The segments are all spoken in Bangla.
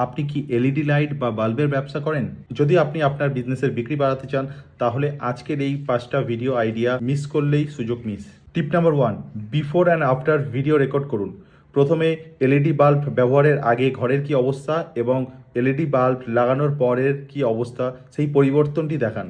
আপনি কি এলইডি লাইট বা বাল্বের ব্যবসা করেন? যদি আপনি আপনার বিজনেসের বিক্রি বাড়াতে চান, তাহলে আজকের এই 5টা ভিডিও আইডিয়া মিস করলেই সুযোগ miss. Tip number 1, before and after video record করুন। প্রথমে এলইডি বাল্ব ব্যবহারের আগে ঘরের কি অবস্থা এবং এলইডি বাল্ব লাগানোর পরের কি অবস্থা, সেই পরিবর্তনটি দেখান।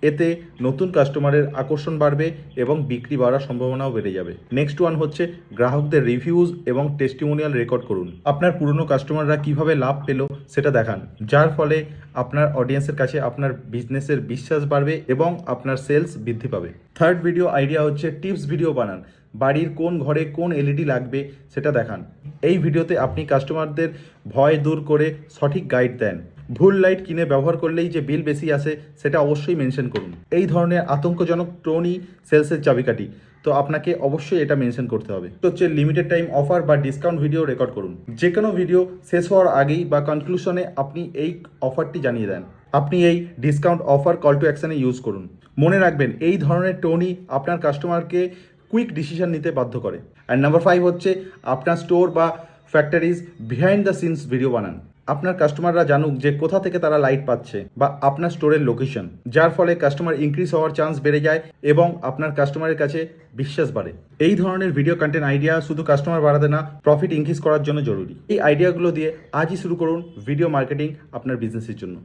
এতে নতুন কাস্টমারের আকর্ষণ বাড়বে এবং বিক্রি বাড়ার সম্ভাবনাও বেড়ে যাবে। নেক্সট ওয়ান হচ্ছে গ্রাহকদের রিভিউজ এবং টেস্টিমোনিয়াল রেকর্ড করুন। আপনার পুরনো কাস্টমাররা কিভাবে লাভ পেল সেটা দেখান, যার ফলে আপনার অডিয়েন্সের কাছে আপনার বিজনেসের বিশ্বাস বাড়বে এবং আপনার সেলস বৃদ্ধি পাবে। থার্ড ভিডিও আইডিয়া হচ্ছে টিপস ভিডিও বানান। বাড়ির কোন ঘরে কোন এলইডি লাগবে সেটা দেখান। এই ভিডিওতে আপনি কাস্টমারদের ভয় দূর করে সঠিক গাইড দেন। ভুল লাইট কিনে ব্যবহার করলেই যে বিল বেশি আসে সেটা অবশ্যই মেনশন করুন। এই ধরনের আতঙ্কজনক টোনই সেলসের চাবিকাঠি, তো আপনাকে অবশ্যই এটা মেনশন করতে হবে। তো হচ্ছে লিমিটেড টাইম অফার বা ডিসকাউন্ট ভিডিও রেকর্ড করুন। যে কোনো ভিডিও শেষ হওয়ার আগেই বা কনক্লুশনে আপনি এই অফারটি জানিয়ে দেন। আপনি এই ডিসকাউন্ট অফার কল টু অ্যাকশনে ইউজ করুন। মনে রাখবেন, এই ধরনের টোনই আপনার কাস্টমারকে কুইক ডিসিশন নিতে বাধ্য করে। অ্যান্ড নাম্বার 5 হচ্ছে আপনার স্টোর বা factories behind the scenes video বানান। আপনার কাস্টমাররা জানুক যে কোথা থেকে তারা লাইট পাচ্ছে বা আপনার স্টোরের লোকেশন, যার ফলে কাস্টমার ইনক্রিজ হওয়ার চান্স বেড়ে যায় এবং আপনার কাস্টমারের কাছে বিশ্বাস বাড়ে। এই ধরনের ভিডিও কন্টেন্ট আইডিয়া শুধু কাস্টমার বাড়াতে না, প্রফিট ইনক্রিজ করার জন্য জরুরি। এই আইডিয়াগুলো দিয়ে আজই শুরু করুন ভিডিও মার্কেটিং আপনার বিজনেসের জন্য।